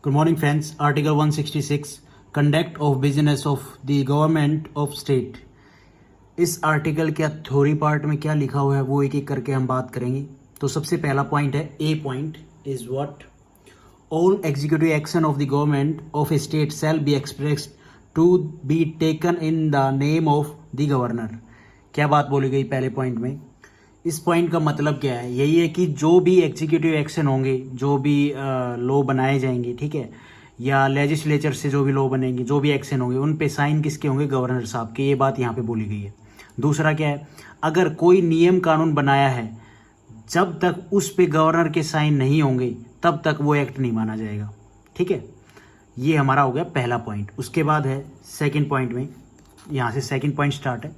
Good morning, friends. Article 166, Conduct of Business of the Government of State. इस article के theory part में क्या लिखा हुआ है वो एक एक करके हम बात करेंगे। तो सबसे पहला पॉइंट है, a point is what all executive action of the government of a state shall be expressed to be taken in the name of the governor. क्या बात बोली गई पहले पॉइंट में? इस पॉइंट का मतलब क्या है? यही है कि जो भी एग्जीक्यूटिव एक्शन होंगे, जो भी लॉ बनाए जाएंगे, ठीक है, या लेजिस्लेचर से जो भी लॉ बनेंगे, जो भी एक्शन होंगे, उन पे साइन किसके होंगे? गवर्नर साहब के। ये बात यहाँ पे बोली गई है। दूसरा क्या है? अगर कोई नियम कानून बनाया है, जब तक उस पे गवर्नर के साइन नहीं होंगे तब तक वो एक्ट नहीं माना जाएगा। ठीक है, ये हमारा हो गया पहला पॉइंट। उसके बाद है सेकेंड पॉइंट में, यहाँ से सेकेंड पॉइंट स्टार्ट है।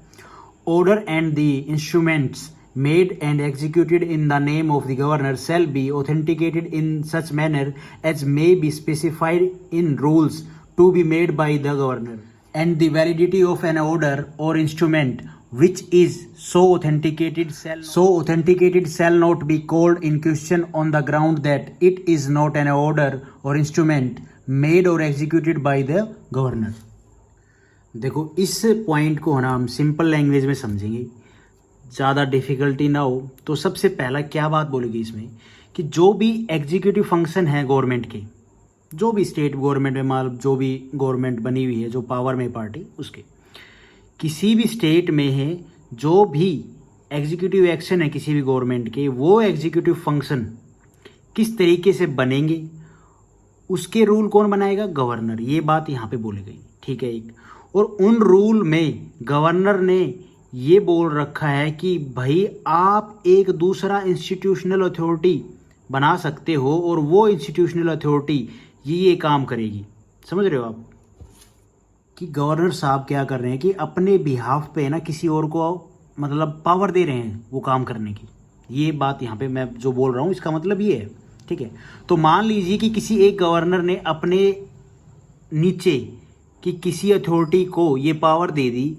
Order and the instruments made and executed in the name of the governor shall be authenticated in such manner as may be specified in rules to be made by the governor, and the validity of an order or instrument which is so authenticated shall not be called in question on the ground that it is not an order or instrument made or executed by the governor. देखो, इस point को ना हम simple language में समझेंगे, ज़्यादा difficulty ना हो। तो सबसे पहला क्या बात बोलेगी इसमें कि जो भी एग्जीक्यूटिव फंक्शन है गवर्नमेंट के, जो भी स्टेट गवर्नमेंट में माल, जो भी गवर्नमेंट बनी हुई है, जो पावर में पार्टी, उसके किसी भी स्टेट में है, जो भी एग्जीक्यूटिव एक्शन है किसी भी गवर्नमेंट के, वो एग्जीक्यूटिव फंक्शन किस तरीके से बनेंगे, उसके रूल कौन बनाएगा? गवर्नर। ये बात यहाँ पे बोली गई, ठीक है। एक और उन रूल में गवर्नर ने ये बोल रखा है कि भाई आप एक दूसरा इंस्टीट्यूशनल अथॉरिटी बना सकते हो और वो इंस्टीट्यूशनल अथॉरिटी ये काम करेगी। समझ रहे हो आप कि गवर्नर साहब क्या कर रहे हैं कि अपने बिहाफ पे ना किसी और को मतलब पावर दे रहे हैं वो काम करने की। ये बात यहाँ पे मैं जो बोल रहा हूँ इसका मतलब ये है, ठीक है। तो मान लीजिए कि किसी एक गवर्नर ने अपने नीचे कि किसी अथॉरिटी को ये पावर दे दी,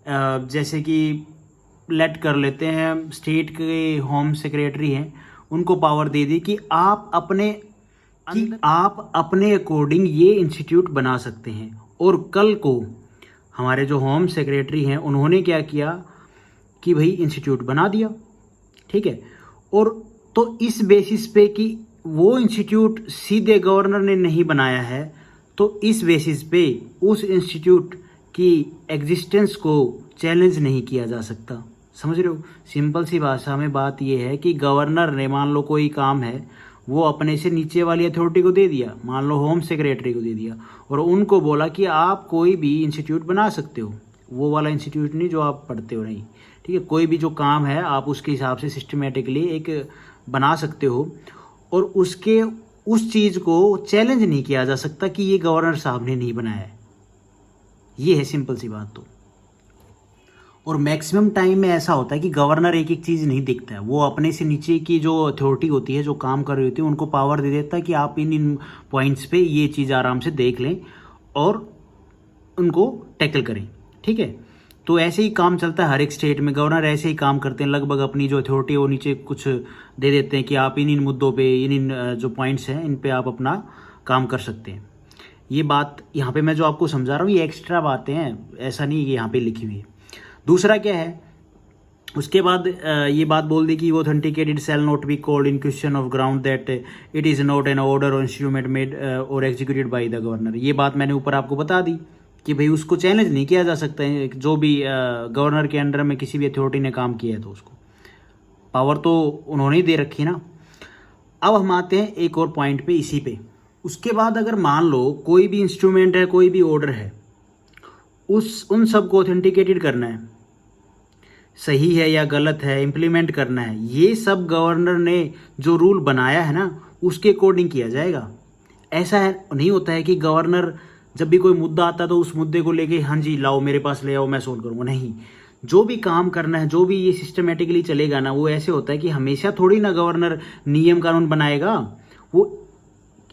जैसे कि लेट कर लेते हैं स्टेट के होम सेक्रेटरी हैं, उनको पावर दे दी कि आप अपने अकॉर्डिंग ये इंस्टीट्यूट बना सकते हैं। और कल को हमारे जो होम सेक्रेटरी हैं उन्होंने क्या किया कि भाई इंस्टीट्यूट बना दिया, ठीक है। और तो इस बेसिस पे कि वो इंस्टीट्यूट सीधे गवर्नर ने नहीं बनाया है, तो इस बेसिस पे उस इंस्टीट्यूट कि एग्जिस्टेंस को चैलेंज नहीं किया जा सकता। समझ रहे हो? सिंपल सी भाषा में बात यह है कि गवर्नर ने मान लो कोई काम है वो अपने से नीचे वाली अथॉरिटी को दे दिया, मान लो होम सेक्रेटरी को दे दिया, और उनको बोला कि आप कोई भी इंस्टीट्यूट बना सकते हो, वो वाला इंस्टीट्यूट नहीं जो आप पढ़ते हो, नहीं, ठीक है। कोई भी जो काम है आप उसके हिसाब से सिस्टमेटिकली एक बना सकते हो, और उसके उस चीज़ को चैलेंज नहीं किया जा सकता कि ये गवर्नर साहब ने नहीं बनाया है। ये है सिंपल सी बात। तो और मैक्सिमम टाइम में ऐसा होता है कि गवर्नर एक एक चीज़ नहीं देखता है, वो अपने से नीचे की जो अथॉरिटी होती है, जो काम कर रही होती है, उनको पावर दे देता है कि आप इन पॉइंट्स पे ये चीज़ आराम से देख लें और उनको टैकल करें, ठीक है। तो ऐसे ही काम चलता है हर एक स्टेट में। गवर्नर ऐसे ही काम करते हैं, लगभग अपनी जो अथॉरिटी है वो नीचे कुछ दे देते हैं कि आप इन मुद्दों पे, इन जो पॉइंट्स हैं इन पे आप अपना काम कर सकते हैं। ये बात यहाँ पे मैं जो आपको समझा रहा हूँ ये एक्स्ट्रा बातें हैं, ऐसा नहीं कि यहाँ पे लिखी हुई है। दूसरा क्या है, उसके बाद ये बात बोल दी कि वो authenticated shall not be called in question of ground that it is not an order और इंस्ट्रूमेंट मेड और एग्जीक्यूटेड बाय द गवर्नर। ये बात मैंने ऊपर आपको बता दी कि भाई उसको चैलेंज नहीं किया जा सकता है, जो भी गवर्नर के अंडर में किसी भी अथॉरिटी ने काम किया है तो उसको पावर तो उन्होंने ही दे रखी ना। अब हम आते हैं एक और पॉइंट पे, इसी पे। उसके बाद अगर मान लो कोई भी इंस्ट्रूमेंट है, कोई भी ऑर्डर है, उन सब को ऑथेंटिकेटेड करना है, सही है या गलत है, इम्प्लीमेंट करना है, ये सब गवर्नर ने जो रूल बनाया है ना उसके अकॉर्डिंग किया जाएगा। ऐसा है नहीं होता है कि गवर्नर जब भी कोई मुद्दा आता है तो उस मुद्दे को लेके हाँ जी लाओ मेरे पास ले आओ मैं सोल्व करूँगा, नहीं। जो भी काम करना है, जो भी ये सिस्टमेटिकली चलेगा ना, वो ऐसे होता है कि हमेशा थोड़ी ना गवर्नर नियम कानून बनाएगा, वो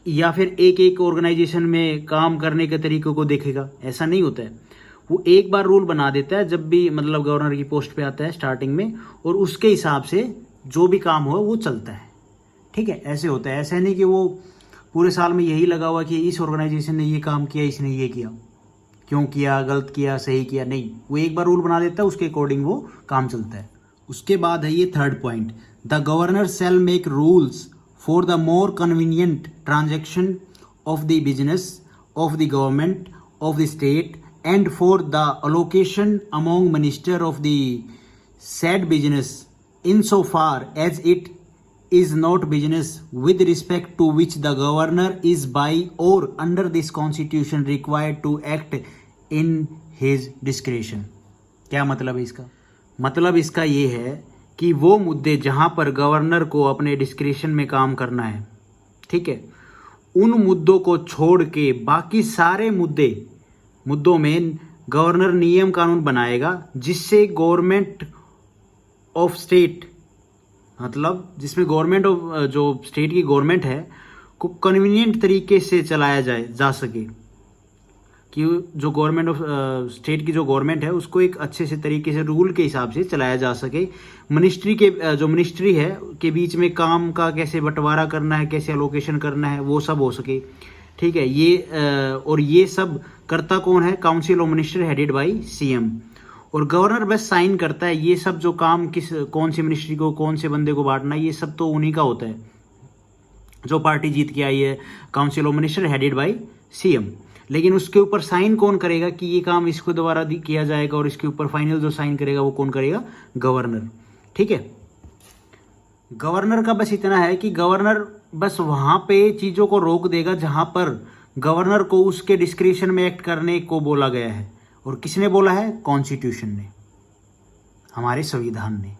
या फिर एक एक ऑर्गेनाइजेशन में काम करने के तरीकों को देखेगा, ऐसा नहीं होता है। वो एक बार रूल बना देता है जब भी मतलब गवर्नर की पोस्ट पे आता है स्टार्टिंग में, और उसके हिसाब से जो भी काम हो वो चलता है, ठीक है। ऐसे होता है, ऐसा नहीं कि वो पूरे साल में यही लगा हुआ कि इस ऑर्गेनाइजेशन ने ये काम किया, इसने ये किया, क्यों किया, गलत किया, सही किया, नहीं। वो एक बार रूल बना देता है, उसके अकॉर्डिंग वो काम चलता है। उसके बाद है ये third point, the governor shell make rules for the more convenient transaction of the business of the government of the state and for the allocation among minister of the said business insofar as it is not business with respect to which the governor is by or under this constitution required to act in his discretion। क्या मतलब है इसका? मतलब इसका ये है कि वो मुद्दे जहाँ पर गवर्नर को अपने डिस्क्रिशन में काम करना है, ठीक है, उन मुद्दों को छोड़ के बाकी सारे मुद्दों में गवर्नर नियम कानून बनाएगा जिससे गवर्नमेंट ऑफ स्टेट, मतलब जिसमें गवर्नमेंट ऑफ जो स्टेट की गवर्नमेंट है को कन्वीनियंट तरीके से चलाया जा सके, कि जो गवर्नमेंट ऑफ स्टेट की जो गवर्नमेंट है उसको एक अच्छे से तरीके से रूल के हिसाब से चलाया जा सके। मिनिस्ट्री के जो मिनिस्ट्री है के बीच में काम का कैसे बंटवारा करना है, कैसे एलोकेशन करना है, वो सब हो सके, ठीक है। ये सब करता कौन है? Council of minister headed by CM. और गवर्नर बस साइन करता है। ये सब जो काम कौन सी मिनिस्ट्री को, कौन से बंदे को बांटना है, ये सब तो उन्हीं का होता है। जो पार्टी जीत के आई है, council of minister headed by CM, लेकिन उसके ऊपर साइन कौन करेगा कि ये काम इसको द्वारा किया जाएगा, और इसके ऊपर फाइनल जो साइन करेगा वो कौन करेगा? गवर्नर, ठीक है। गवर्नर का बस इतना है कि गवर्नर बस वहां पे चीजों को रोक देगा जहां पर गवर्नर को उसके डिस्क्रिशन में एक्ट करने को बोला गया है। और किसने बोला है? कॉन्स्टिट्यूशन ने, हमारे संविधान ने।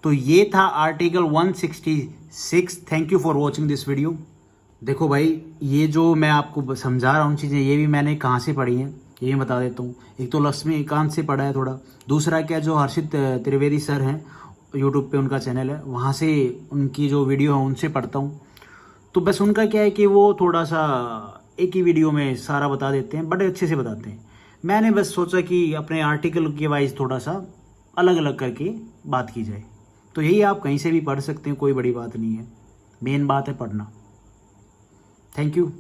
तो ये था article 166। Thank you for watching this video. देखो भाई, ये जो मैं आपको समझा रहा हूँ चीज़ें, ये भी मैंने कहाँ से पढ़ी हैं ये बता देता हूँ। एक तो लक्ष्मीकांत से पढ़ा है थोड़ा, दूसरा क्या जो हर्षित त्रिवेदी सर हैं, यूट्यूब पे उनका चैनल है, वहाँ से उनकी जो वीडियो है उनसे पढ़ता हूँ। तो बस उनका क्या है कि वो थोड़ा सा एक ही वीडियो में सारा बता देते हैं, बड़े अच्छे से बताते हैं। मैंने बस सोचा कि अपने आर्टिकल के वाइज थोड़ा सा अलग अलग करके बात की जाए। तो यही आप कहीं से भी पढ़ सकते हैं, कोई बड़ी बात नहीं है, मेन बात है पढ़ना। Thank you.